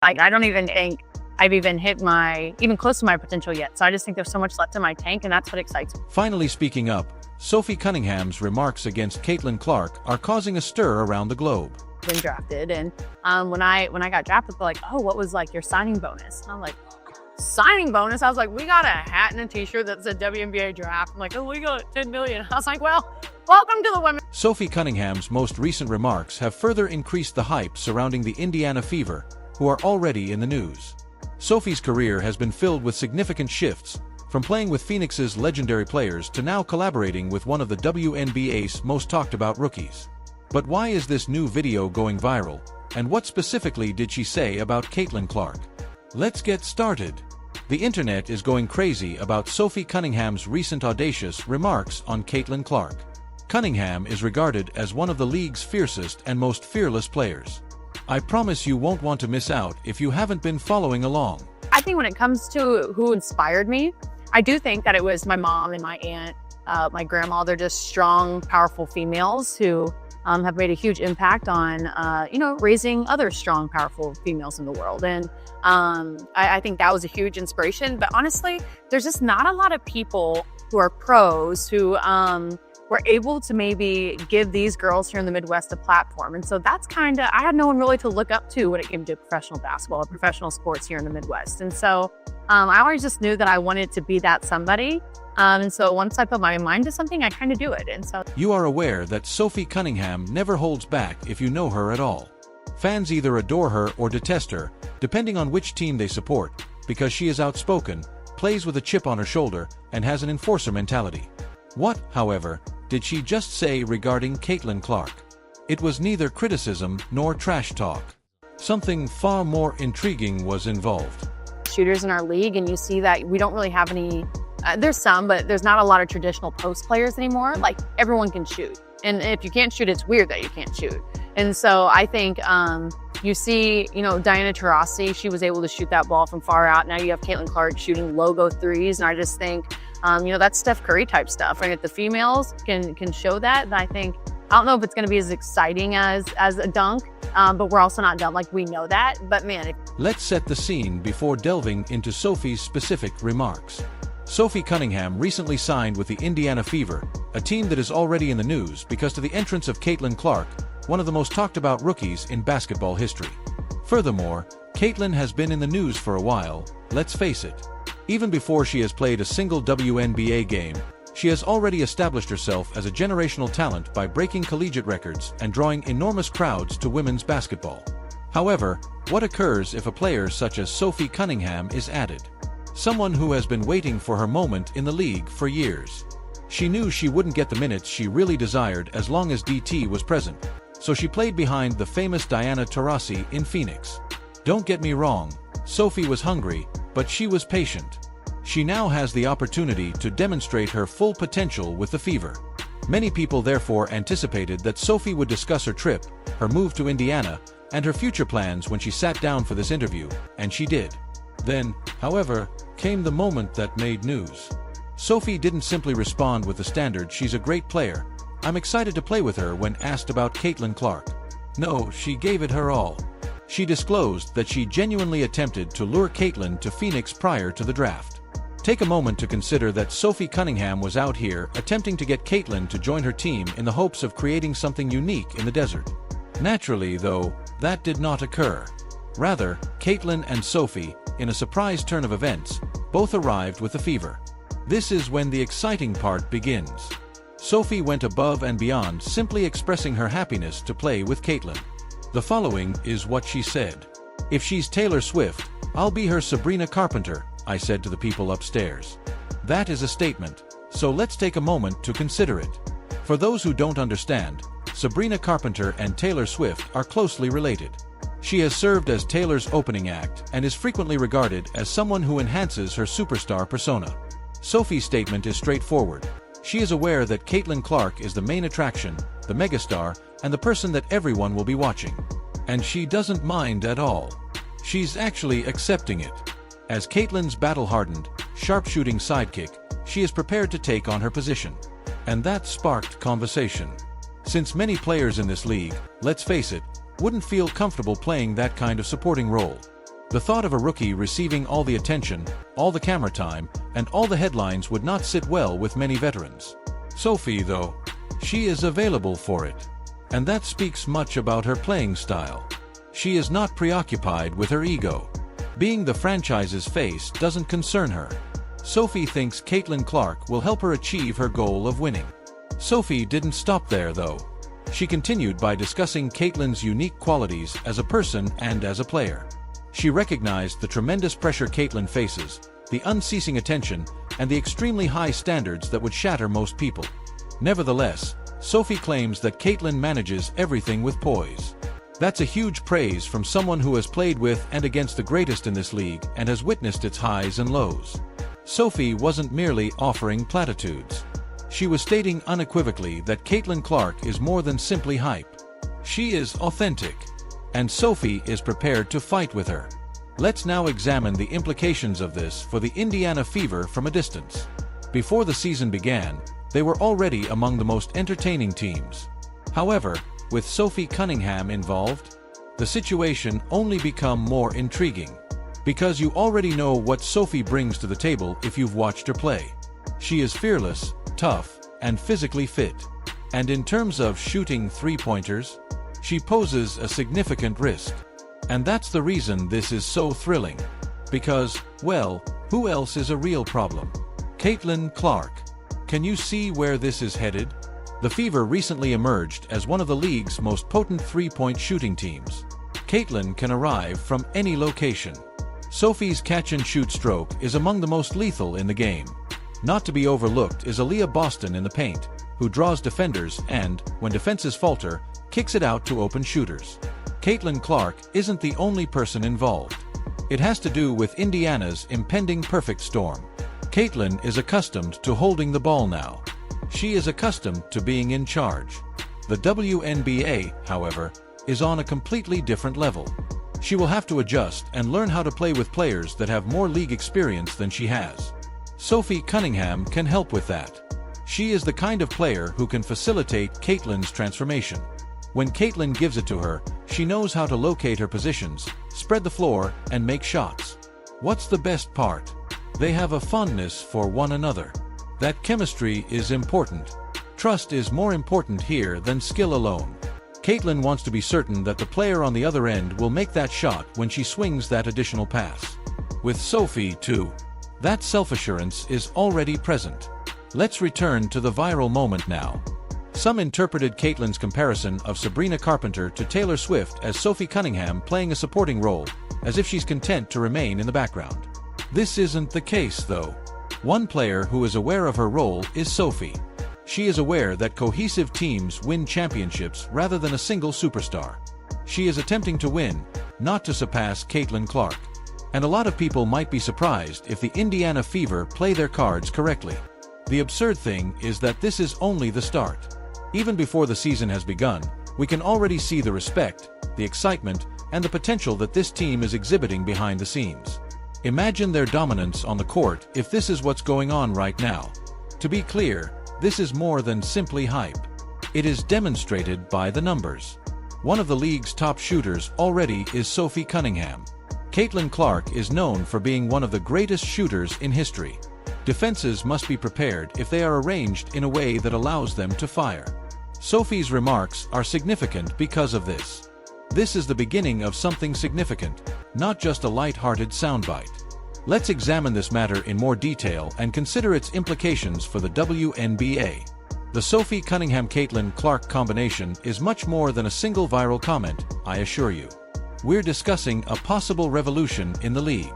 Like, I don't even think I've even hit even close to my potential yet. So I just think there's so much left in my tank, and that's what excites me. Finally speaking up, Sophie Cunningham's remarks against Caitlin Clark are causing a stir around the globe. Been drafted, and when I got drafted, they're like, "Oh, what was like your signing bonus?" And I'm like, "Signing bonus?" I was like, "We got a hat and a T-shirt that said WNBA draft." I'm like, "Oh, we got 10 million." I was like, "Well, welcome to the women." Sophie Cunningham's most recent remarks have further increased the hype surrounding the Indiana Fever, who are already in the news. Sophie's career has been filled with significant shifts, from playing with Phoenix's legendary players to now collaborating with one of the WNBA's most talked about rookies. But why is this new video going viral, and what specifically did she say about Caitlin Clark? Let's get started. The internet is going crazy about Sophie Cunningham's recent audacious remarks on Caitlin Clark. Cunningham is regarded as one of the league's fiercest and most fearless players. I promise you won't want to miss out if you haven't been following along. I think when it comes to who inspired me, I do think that it was my mom and my aunt, my grandma. They're just strong, powerful females who have made a huge impact on, raising other strong, powerful females in the world. And I think that was a huge inspiration. But honestly, there's just not a lot of people who are pros who were able to maybe give these girls here in the Midwest a platform. And so that's I had no one really to look up to when it came to professional basketball or professional sports here in the Midwest. And so I always just knew that I wanted to be that somebody. And so once I put my mind to something, I kind of do it. And so you are aware that Sophie Cunningham never holds back if you know her at all. Fans either adore her or detest her, depending on which team they support, because she is outspoken, plays with a chip on her shoulder, and has an enforcer mentality. What, however, did she just say regarding Caitlin Clark? It was neither criticism nor trash talk. Something far more intriguing was involved. Shooters in our league, and you see that we don't really have any, there's some, but there's not a lot of traditional post players anymore. Like, everyone can shoot. And if you can't shoot, it's weird that you can't shoot. And so I think you see, Diana Taurasi, she was able to shoot that ball from far out. Now you have Caitlin Clark shooting logo threes. And I just think, that's Steph Curry type stuff. And if the females can show that, then I don't know if it's going to be as exciting as a dunk, but we're also not dumb. Like, we know that. But man, let's set the scene before delving into Sophie's specific remarks. Sophie Cunningham recently signed with the Indiana Fever, a team that is already in the news because of the entrance of Caitlin Clark, one of the most talked about rookies in basketball history. Furthermore, Caitlin has been in the news for a while, let's face it. Even before she has played a single WNBA game, she has already established herself as a generational talent by breaking collegiate records and drawing enormous crowds to women's basketball. However, what occurs if a player such as Sophie Cunningham is added? Someone who has been waiting for her moment in the league for years. She knew she wouldn't get the minutes she really desired as long as DT was present, so she played behind the famous Diana Taurasi in Phoenix. Don't get me wrong, Sophie was hungry, but she was patient. She now has the opportunity to demonstrate her full potential with the Fever. Many people therefore anticipated that Sophie would discuss her trip, her move to Indiana, and her future plans when she sat down for this interview, and she did. Then, however, came the moment that made news. Sophie didn't simply respond with the standard "she's a great player, I'm excited to play with her" when asked about Caitlin Clark. No, she gave it her all. She disclosed that she genuinely attempted to lure Caitlin to Phoenix prior to the draft. Take a moment to consider that Sophie Cunningham was out here attempting to get Caitlin to join her team in the hopes of creating something unique in the desert. Naturally, though, that did not occur. Rather, Caitlin and Sophie, in a surprise turn of events, both arrived with the Fever. This is when the exciting part begins. Sophie went above and beyond simply expressing her happiness to play with Caitlin. The following is what she said. "If she's Taylor Swift, I'll be her Sabrina Carpenter," I said to the people upstairs. That is a statement, so let's take a moment to consider it. For those who don't understand, Sabrina Carpenter and Taylor Swift are closely related. She has served as Taylor's opening act and is frequently regarded as someone who enhances her superstar persona. Sophie's statement is straightforward. She is aware that Caitlin Clark is the main attraction, the megastar, and the person that everyone will be watching. And she doesn't mind at all. She's actually accepting it. As Caitlin's battle-hardened, sharpshooting sidekick, she is prepared to take on her position. And that sparked conversation. Since many players in this league, let's face it, wouldn't feel comfortable playing that kind of supporting role. The thought of a rookie receiving all the attention, all the camera time, and all the headlines would not sit well with many veterans. Sophie, though, she is available for it. And that speaks much about her playing style. She is not preoccupied with her ego. Being the franchise's face doesn't concern her. Sophie thinks Caitlin Clark will help her achieve her goal of winning. Sophie didn't stop there, though. She continued by discussing Caitlin's unique qualities as a person and as a player. She recognized the tremendous pressure Caitlin faces, the unceasing attention, and the extremely high standards that would shatter most people. Nevertheless, Sophie claims that Caitlin manages everything with poise. That's a huge praise from someone who has played with and against the greatest in this league and has witnessed its highs and lows. Sophie wasn't merely offering platitudes. She was stating unequivocally that Caitlin Clark is more than simply hype. She is authentic, and Sophie is prepared to fight with her. Let's now examine the implications of this for the Indiana Fever from a distance. Before the season began, they were already among the most entertaining teams. However, with Sophie Cunningham involved, the situation only become more intriguing. Because you already know what Sophie brings to the table if you've watched her play. She is fearless, tough, and physically fit. And in terms of shooting three-pointers, she poses a significant risk. And that's the reason this is so thrilling. Because, well, who else is a real problem? Caitlin Clark. Can you see where this is headed? The Fever recently emerged as one of the league's most potent three-point shooting teams. Caitlin can arrive from any location. Sophie's catch-and-shoot stroke is among the most lethal in the game. Not to be overlooked is Aaliyah Boston in the paint, who draws defenders and, when defenses falter, kicks it out to open shooters. Caitlin Clark isn't the only person involved. It has to do with Indiana's impending perfect storm. Caitlin is accustomed to holding the ball now. She is accustomed to being in charge. The WNBA, however, is on a completely different level. She will have to adjust and learn how to play with players that have more league experience than she has. Sophie Cunningham can help with that. She is the kind of player who can facilitate Caitlin's transformation. When Caitlin gives it to her, she knows how to locate her positions, spread the floor, and make shots. What's the best part? They have a fondness for one another. That chemistry is important. Trust is more important here than skill alone. Caitlin wants to be certain that the player on the other end will make that shot when she swings that additional pass. With Sophie, too, that self-assurance is already present. Let's return to the viral moment now. Some interpreted Caitlin's comparison of Sabrina Carpenter to Taylor Swift as Sophie Cunningham playing a supporting role, as if she's content to remain in the background. This isn't the case, though. One player who is aware of her role is Sophie. She is aware that cohesive teams win championships rather than a single superstar. She is attempting to win, not to surpass Caitlin Clark. And a lot of people might be surprised if the Indiana Fever play their cards correctly. The absurd thing is that this is only the start. Even before the season has begun, we can already see the respect, the excitement, and the potential that this team is exhibiting behind the scenes. Imagine their dominance on the court if this is what's going on right now. To be clear, this is more than simply hype. It is demonstrated by the numbers. One of the league's top shooters already is Sophie Cunningham. Caitlin Clark is known for being one of the greatest shooters in history. Defenses must be prepared if they are arranged in a way that allows them to fire. Sophie's remarks are significant because of this. This is the beginning of something significant, not just a light-hearted soundbite. Let's examine this matter in more detail and consider its implications for the WNBA. The Sophie Cunningham-Caitlin Clark combination is much more than a single viral comment, I assure you. We're discussing a possible revolution in the league.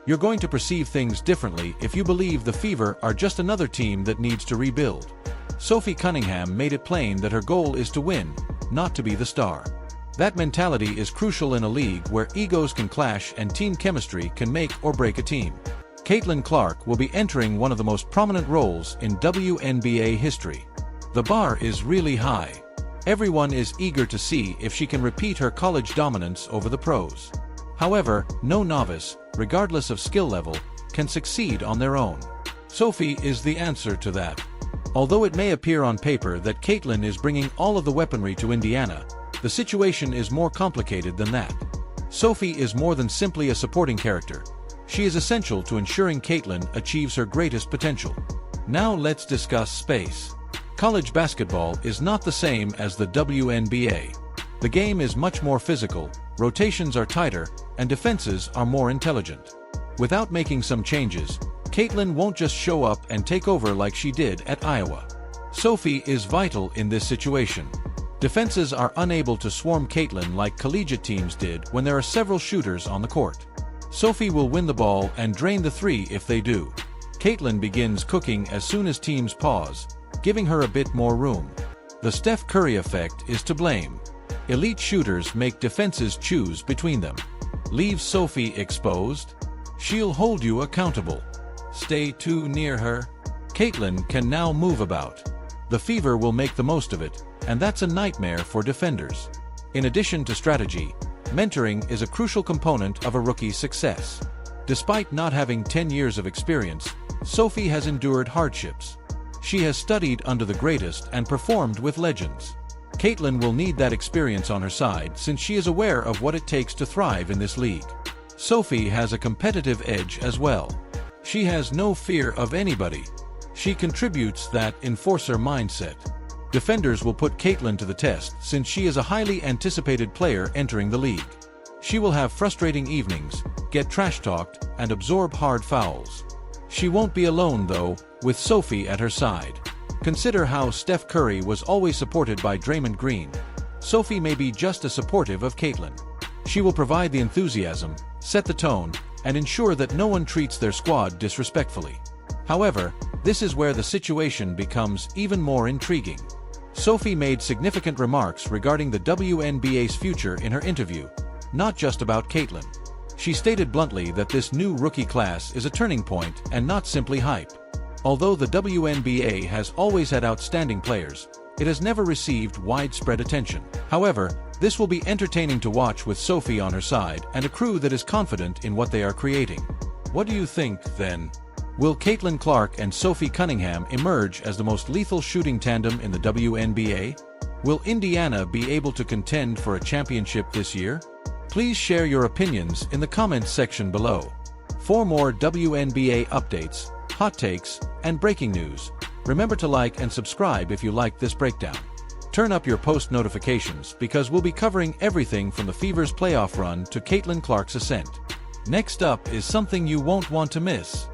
You're going to perceive things differently if you believe the Fever are just another team that needs to rebuild. Sophie Cunningham made it plain that her goal is to win, not to be the star. That mentality is crucial in a league where egos can clash and team chemistry can make or break a team. Caitlin Clark will be entering one of the most prominent roles in WNBA history. The bar is really high. Everyone is eager to see if she can repeat her college dominance over the pros. However, no novice, regardless of skill level, can succeed on their own. Sophie is the answer to that. Although it may appear on paper that Caitlin is bringing all of the weaponry to Indiana, the situation is more complicated than that. Sophie is more than simply a supporting character. She is essential to ensuring Caitlin achieves her greatest potential. Now let's discuss space. College basketball is not the same as the WNBA. The game is much more physical, rotations are tighter, and defenses are more intelligent. Without making some changes, Caitlin won't just show up and take over like she did at Iowa. Sophie is vital in this situation. Defenses are unable to swarm Caitlin like collegiate teams did when there are several shooters on the court. Sophie will win the ball and drain the three if they do. Caitlin begins cooking as soon as teams pause, giving her a bit more room. The Steph Curry effect is to blame. Elite shooters make defenses choose between them. Leave Sophie exposed? She'll hold you accountable. Stay too near her? Caitlin can now move about. The Fever will make the most of it, and that's a nightmare for defenders. In addition to strategy, mentoring is a crucial component of a rookie's success. Despite not having 10 years of experience, Sophie has endured hardships. She has studied under the greatest and performed with legends. Caitlin will need that experience on her side since she is aware of what it takes to thrive in this league. Sophie has a competitive edge as well. She has no fear of anybody. She contributes that enforcer mindset. Defenders will put Caitlin to the test since she is a highly anticipated player entering the league. She will have frustrating evenings, get trash-talked, and absorb hard fouls. She won't be alone, though, with Sophie at her side. Consider how Steph Curry was always supported by Draymond Green. Sophie may be just as supportive of Caitlin. She will provide the enthusiasm, set the tone, and ensure that no one treats their squad disrespectfully. However, this is where the situation becomes even more intriguing. Sophie made significant remarks regarding the WNBA's future in her interview, not just about Caitlin. She stated bluntly that this new rookie class is a turning point and not simply hype. Although the WNBA has always had outstanding players, it has never received widespread attention. However, this will be entertaining to watch with Sophie on her side and a crew that is confident in what they are creating. What do you think, then? Will Caitlin Clark and Sophie Cunningham emerge as the most lethal shooting tandem in the WNBA? Will Indiana be able to contend for a championship this year? Please share your opinions in the comments section below. For more WNBA updates, hot takes, and breaking news, remember to like and subscribe if you like this breakdown. Turn up your post notifications because we'll be covering everything from the Fever's playoff run to Caitlin Clark's ascent. Next up is something you won't want to miss.